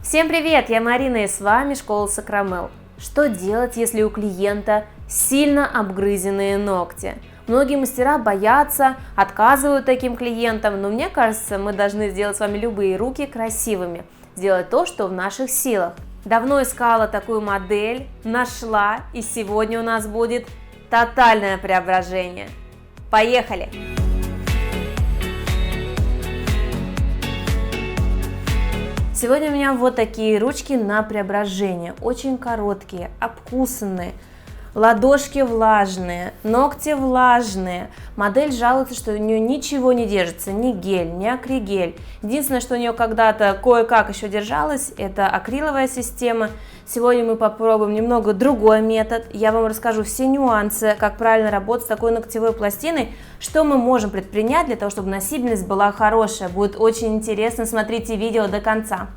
Всем привет, я Марина и с вами Школа Сакрамел. Что делать, если у клиента сильно обгрызенные ногти? Многие мастера боятся, отказывают таким клиентам, но мне кажется, мы должны сделать с вами любые руки красивыми, сделать то, что в наших силах. Давно искала такую модель, нашла, и сегодня у нас будет тотальное преображение. Поехали! Сегодня у меня вот такие ручки на преображение, очень короткие, обкусанные, ладошки влажные, ногти влажные. Модель жалуется, что у нее ничего не держится, ни гель, ни акригель. Единственное, что у нее когда-то кое-как еще держалось, это акриловая система. Сегодня мы попробуем немного другой метод. Я вам расскажу все нюансы, как правильно работать с такой ногтевой пластиной, что мы можем предпринять для того, чтобы носибельность была хорошая. Будет очень интересно, смотрите видео до конца.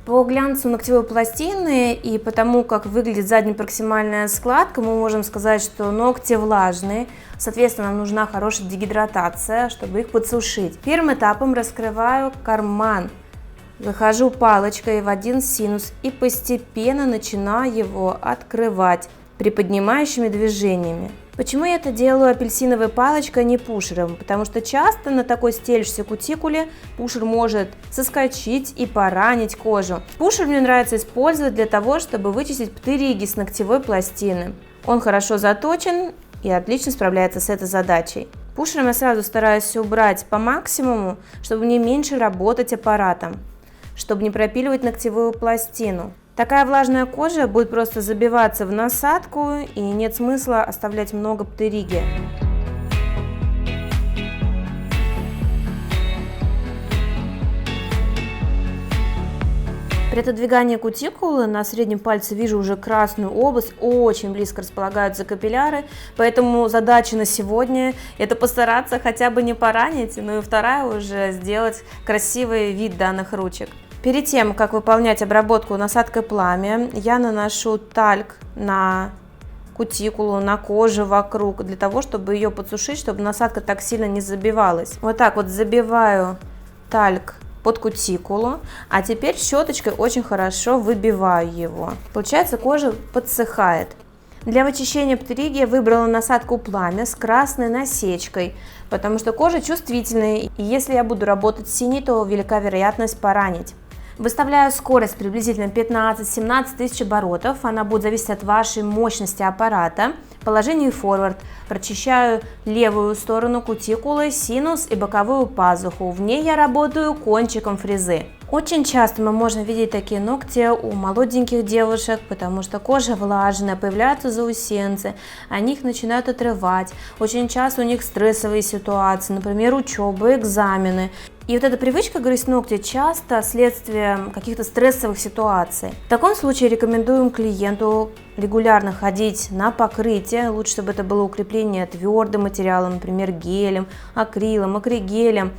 По глянцу ногтевой пластины и потому, как выглядит задняя проксимальная складка, мы можем сказать, что ногти влажные, соответственно, нам нужна хорошая дегидратация, чтобы их подсушить. Первым этапом раскрываю карман, захожу палочкой в один синус и постепенно начинаю его открывать приподнимающими движениями. Почему я это делаю апельсиновой палочкой, а не пушером? Потому что часто на такой стелющейся кутикуле пушер может соскочить и поранить кожу. Пушер мне нравится использовать для того, чтобы вычистить птериги с ногтевой пластины. Он хорошо заточен и отлично справляется с этой задачей. Пушером я сразу стараюсь убрать по максимуму, чтобы мне меньше работать аппаратом, чтобы не пропиливать ногтевую пластину. Такая влажная кожа будет просто забиваться в насадку, и нет смысла оставлять много птериги. При отодвигании кутикулы на среднем пальце вижу уже красную область, очень близко располагаются капилляры, поэтому задача на сегодня – это постараться хотя бы не поранить, ну и вторая уже сделать красивый вид данных ручек. Перед тем, как выполнять обработку насадкой пламя, я наношу тальк на кутикулу, на кожу вокруг, для того, чтобы ее подсушить, чтобы насадка так сильно не забивалась. Вот так вот забиваю тальк под кутикулу, а теперь щеточкой очень хорошо выбиваю его. Получается, кожа подсыхает. Для вычищения птериги я выбрала насадку пламя с красной насечкой, потому что кожа чувствительная, и если я буду работать с синей, то велика вероятность поранить. Выставляю скорость приблизительно 15-17 тысяч оборотов, она будет зависеть от вашей мощности аппарата. Положение форвард. Прочищаю левую сторону кутикулы, синус и боковую пазуху. В ней я работаю кончиком фрезы. Очень часто мы можем видеть такие ногти у молоденьких девушек, потому что кожа влажная, появляются заусенцы, они их начинают отрывать. Очень часто у них стрессовые ситуации, например, учеба, экзамены. И вот эта привычка грызть ногти часто следствие каких-то стрессовых ситуаций. В таком случае рекомендуем клиенту регулярно ходить на покрытие. Лучше, чтобы это было укрепление твердым материалом, например, гелем, акрилом, акригелем,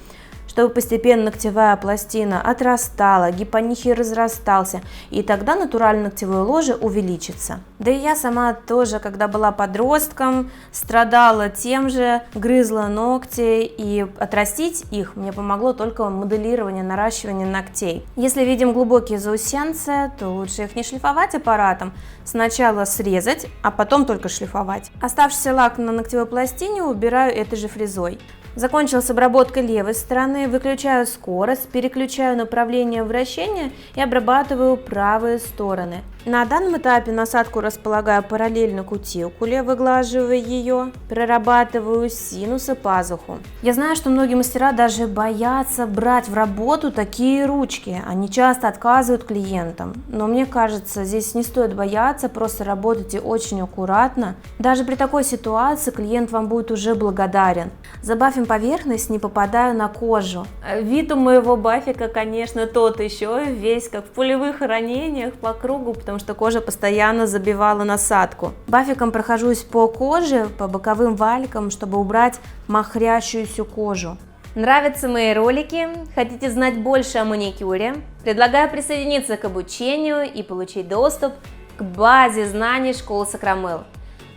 чтобы постепенно ногтевая пластина отрастала, гипонихий разрастался, и тогда натуральное ногтевое ложе увеличится. Да и я сама тоже, когда была подростком, страдала тем же, грызла ногти, и отрастить их мне помогло только моделирование, наращивание ногтей. Если видим глубокие заусенцы, то лучше их не шлифовать аппаратом, сначала срезать, а потом только шлифовать. Оставшийся лак на ногтевой пластине убираю этой же фрезой. Закончила с обработкой левой стороны, выключаю скорость, переключаю направление вращения и обрабатываю правые стороны. На данном этапе насадку располагаю параллельно кутикуле, выглаживая ее, прорабатываю синус и пазуху. Я знаю, что многие мастера даже боятся брать в работу такие ручки, они часто отказывают клиентам, но мне кажется, здесь не стоит бояться, просто работайте очень аккуратно. Даже при такой ситуации клиент вам будет уже благодарен. Забафим поверхность, не попадая на кожу. Вид у моего бафика, конечно, тот еще, весь как в пулевых ранениях по кругу, потому что кожа постоянно забивала насадку. Бафиком прохожусь по коже, по боковым валикам, чтобы убрать махрящуюся кожу. Нравятся мои ролики? Хотите знать больше о маникюре? Предлагаю присоединиться к обучению и получить доступ к базе знаний Школы Сакрамел.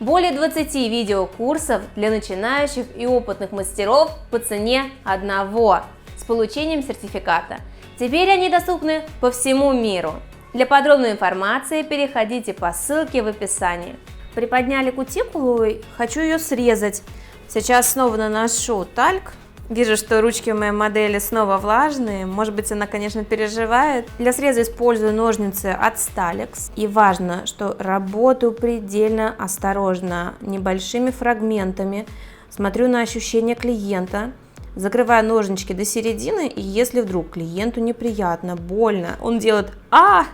Более 20 видеокурсов для начинающих и опытных мастеров по цене одного с получением сертификата. Теперь они доступны по всему миру. Для подробной информации переходите по ссылке в описании. Приподняли кутикулу, хочу ее срезать. Сейчас снова наношу тальк. Вижу, что ручки у моей модели снова влажные. Может быть, она, конечно, переживает. Для среза использую ножницы от Stalex. И важно, что работаю предельно осторожно, небольшими фрагментами. Смотрю на ощущения клиента. Закрываю ножнички до середины, и если вдруг клиенту неприятно, больно, он делает «а!»,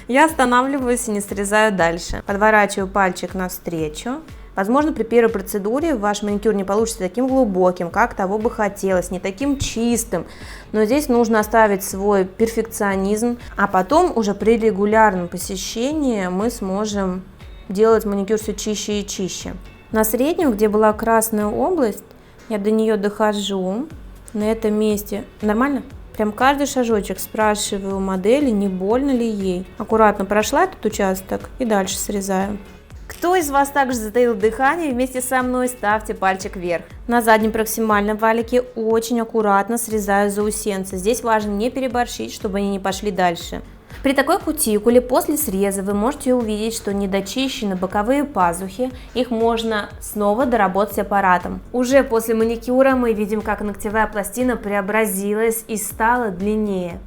я останавливаюсь и не срезаю дальше. Подворачиваю пальчик навстречу. Возможно, при первой процедуре ваш маникюр не получится таким глубоким, как того бы хотелось, не таким чистым. Но здесь нужно оставить свой перфекционизм, а потом уже при регулярном посещении мы сможем делать маникюр все чище и чище. На среднем, где была красная область, я до нее дохожу. На этом месте нормально? Прям каждый шажочек спрашиваю у модели, не больно ли ей. Аккуратно прошла этот участок и дальше срезаю. Кто из вас также затаил дыхание, вместе со мной ставьте пальчик вверх. На заднем проксимальном валике очень аккуратно срезаю заусенцы. Здесь важно не переборщить, чтобы они не пошли дальше. При такой кутикуле после среза вы можете увидеть, что недочищены боковые пазухи, их можно снова доработать аппаратом. Уже после маникюра мы видим, как ногтевая пластина преобразилась и стала длиннее.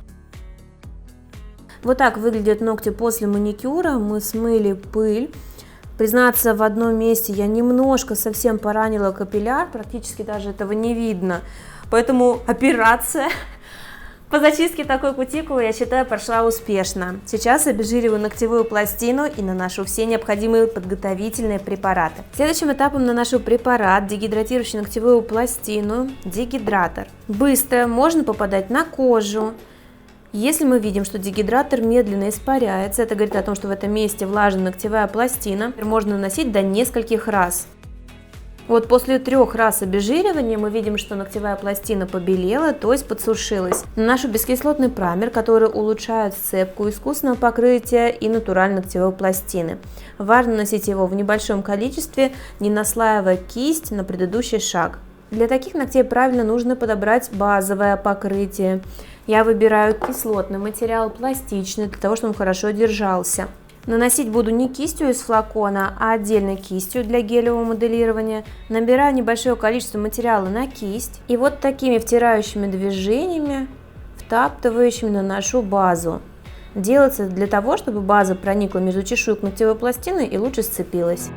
Вот так выглядят ногти после маникюра, мы смыли пыль. Признаться, в одном месте я немножко совсем поранила капилляр, практически даже этого не видно, поэтому операция по зачистке такой кутикулы, я считаю, прошла успешно. Сейчас обезжириваю ногтевую пластину и наношу все необходимые подготовительные препараты. Следующим этапом наношу препарат, дегидратирующий ногтевую пластину, дегидратор. Быстро можно попадать на кожу. Если мы видим, что дегидратор медленно испаряется, это говорит о том, что в этом месте влажная ногтевая пластина, можно наносить до нескольких раз. Вот после 3 раз обезжиривания мы видим, что ногтевая пластина побелела, то есть подсушилась. Наношу бескислотный праймер, который улучшает сцепку искусственного покрытия и натуральной ногтевой пластины. Важно носить его в небольшом количестве, не наслаивая кисть на предыдущий шаг. Для таких ногтей правильно нужно подобрать базовое покрытие. Я выбираю кислотный материал, пластичный, для того, чтобы он хорошо держался. Наносить буду не кистью из флакона, а отдельной кистью для гелевого моделирования. Набираю небольшое количество материала на кисть и вот такими втирающими движениями, втаптывающими наношу базу. Делается для того, чтобы база проникла между чешуек ногтевой пластины и лучше сцепилась.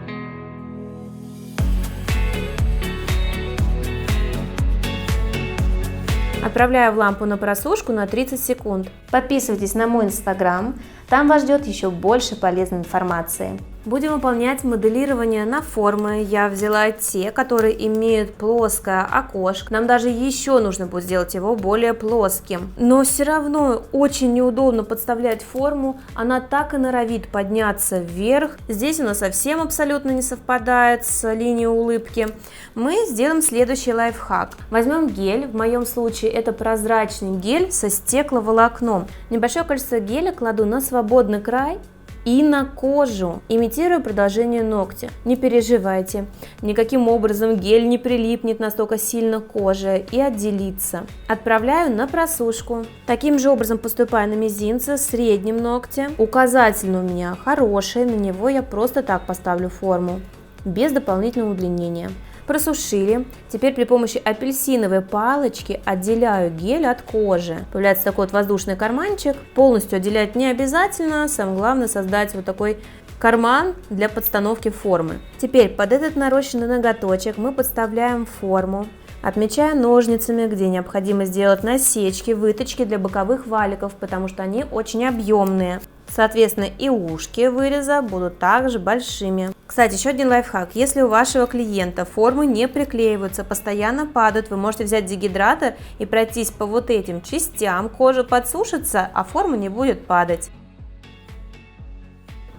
Отправляю в лампу на просушку на 30 секунд. Подписывайтесь на мой инстаграм, там вас ждет еще больше полезной информации. Будем выполнять моделирование на формы. Я взяла те, которые имеют плоское окошко. Нам даже еще нужно будет сделать его более плоским. Но все равно очень неудобно подставлять форму. Она так и норовит подняться вверх. Здесь она совсем абсолютно не совпадает с линией улыбки. Мы сделаем следующий лайфхак. Возьмем гель. В моем случае это прозрачный гель со стекловолокном. Небольшое количество геля кладу на свободный край и на кожу, имитируя продолжение ногтя. Не переживайте, никаким образом гель не прилипнет настолько сильно к коже и отделится. Отправляю на просушку. Таким же образом поступаю на мизинце, среднем ногте. Указательный у меня хороший, на него я просто так поставлю форму, без дополнительного удлинения. Просушили. Теперь при помощи апельсиновой палочки отделяю гель от кожи. Появляется такой вот воздушный карманчик. Полностью отделять не обязательно. Самое главное создать вот такой карман для подстановки формы. Теперь под этот нарощенный ноготочек мы подставляем форму. Отмечаю ножницами, где необходимо сделать насечки, выточки для боковых валиков, потому что они очень объемные. Соответственно, и ушки выреза будут также большими. Кстати, еще один лайфхак. Если у вашего клиента формы не приклеиваются, постоянно падают, вы можете взять дегидратор и пройтись по вот этим частям. Кожа подсушится, а форма не будет падать.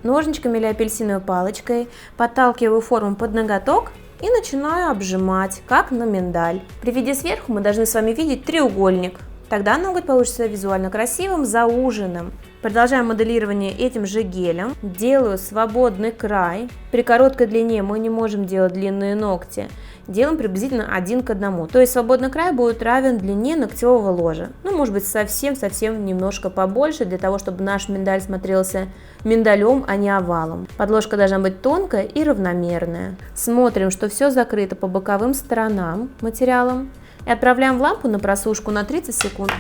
Ножничками или апельсиновой палочкой подталкиваю форму под ноготок и начинаю обжимать, как на миндаль. При виде сверху мы должны с вами видеть треугольник. Тогда ноготь получится визуально красивым, зауженным. Продолжаем моделирование этим же гелем. Делаю свободный край. При короткой длине мы не можем делать длинные ногти. Делаем приблизительно 1 к 1. То есть свободный край будет равен длине ногтевого ложа. Ну, может быть, совсем немножко побольше, для того, чтобы наш миндаль смотрелся миндалем, а не овалом. Подложка должна быть тонкая и равномерная. Смотрим, что все закрыто по боковым сторонам материалом. И отправляем в лампу на просушку на 30 секунд.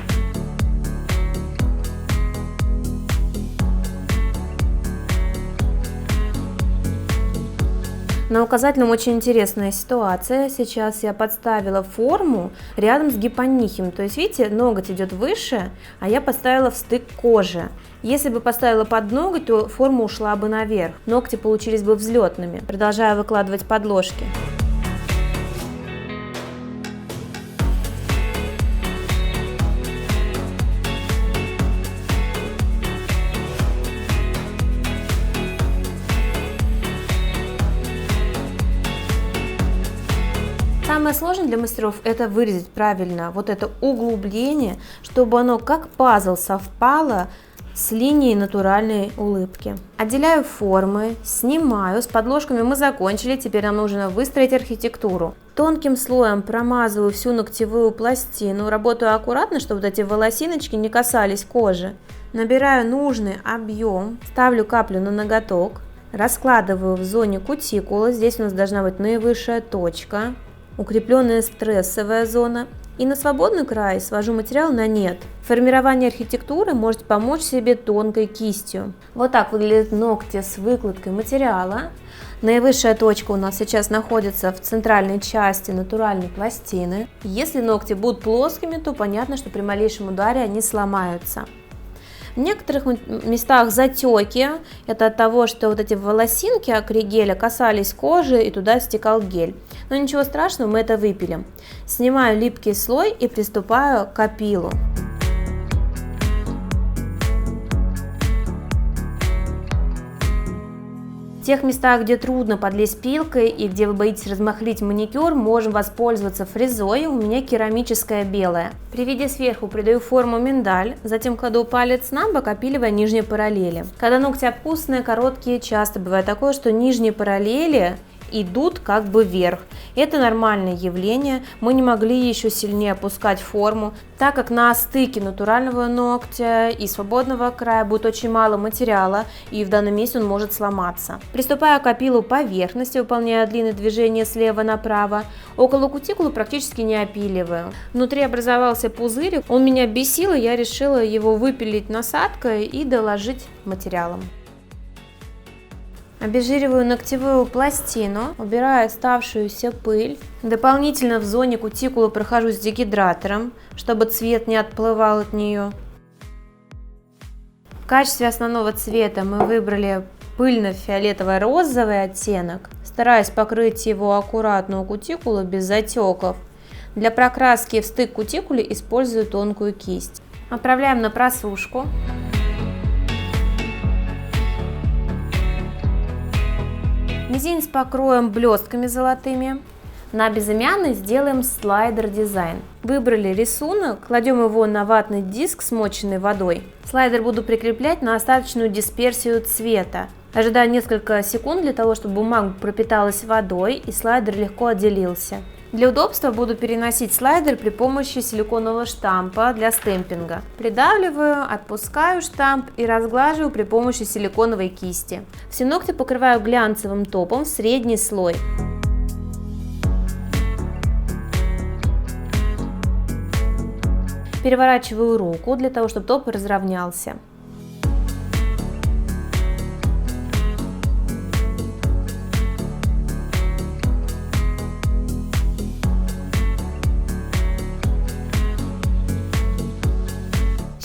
На указательном очень интересная ситуация. Сейчас я подставила форму рядом с гипонихием. То есть, видите, ноготь идет выше, а я поставила в стык кожи. Если бы поставила под ноготь, то форма ушла бы наверх. Ногти получились бы взлетными. Продолжаю выкладывать подложки. Самое сложное для мастеров — это вырезать правильно вот это углубление, чтобы оно как пазл совпало с линией натуральной улыбки. Отделяю формы, снимаю. С подложками мы закончили, теперь нам нужно выстроить архитектуру. Тонким слоем промазываю всю ногтевую пластину, работаю аккуратно, чтобы вот эти волосиночки не касались кожи. Набираю нужный объем, ставлю каплю на ноготок, раскладываю в зоне кутикулы, здесь у нас должна быть наивысшая точка, укрепленная стрессовая зона, и на свободный край свожу материал на нет. В формировании архитектуры можете помочь себе тонкой кистью. Вот так выглядят ногти с выкладкой материала. Наивысшая точка у нас сейчас находится в центральной части натуральной пластины. Если ногти будут плоскими, то понятно, что при малейшем ударе они сломаются. В некоторых местах затеки, это от того, что вот эти волосинки акригеля касались кожи и туда стекал гель. Но ничего страшного, мы это выпилим. Снимаю липкий слой и приступаю к опилу. В тех местах, где трудно подлезть пилкой и где вы боитесь размахлить маникюр, можем воспользоваться фрезой. У меня керамическая белая. При виде сверху придаю форму миндаль, затем кладу палец на бок, опиливая нижние параллели. Когда ногти опущенные, короткие, часто бывает такое, что нижние параллели идут как бы вверх. Это нормальное явление. Мы не могли еще сильнее опускать форму, так как на стыке натурального ногтя и свободного края будет очень мало материала, и в данном месте он может сломаться. Приступаю к опилу поверхности, выполняя длинные движения слева направо. Около кутикулы практически не опиливаю. Внутри образовался пузырь, он меня бесил, и я решила его выпилить насадкой и доложить материалом. Обезжириваю ногтевую пластину, убираю оставшуюся пыль. Дополнительно в зоне кутикулы прохожусь дегидратором, чтобы цвет не отплывал от нее. В качестве основного цвета мы выбрали пыльно-фиолетово-розовый оттенок. Стараюсь покрыть его аккуратно у кутикулы без затеков. Для прокраски в стык кутикулы использую тонкую кисть. Отправляем на просушку. Мизинец покроем блестками золотыми. На безымянный сделаем слайдер дизайн. Выбрали рисунок, кладем его на ватный диск, смоченный водой. Слайдер буду прикреплять на остаточную дисперсию цвета. Ожидаю несколько секунд для того, чтобы бумага пропиталась водой и слайдер легко отделился. Для удобства буду переносить слайдер при помощи силиконового штампа для стемпинга. Придавливаю, отпускаю штамп и разглаживаю при помощи силиконовой кисти. Все ногти покрываю глянцевым топом в средний слой. Переворачиваю руку для того, чтобы топ разровнялся.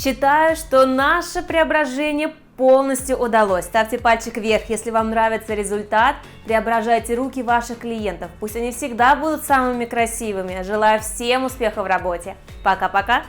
Считаю, что наше преображение полностью удалось. Ставьте пальчик вверх, если вам нравится результат. Преображайте руки ваших клиентов. Пусть они всегда будут самыми красивыми. Желаю всем успеха в работе. Пока-пока!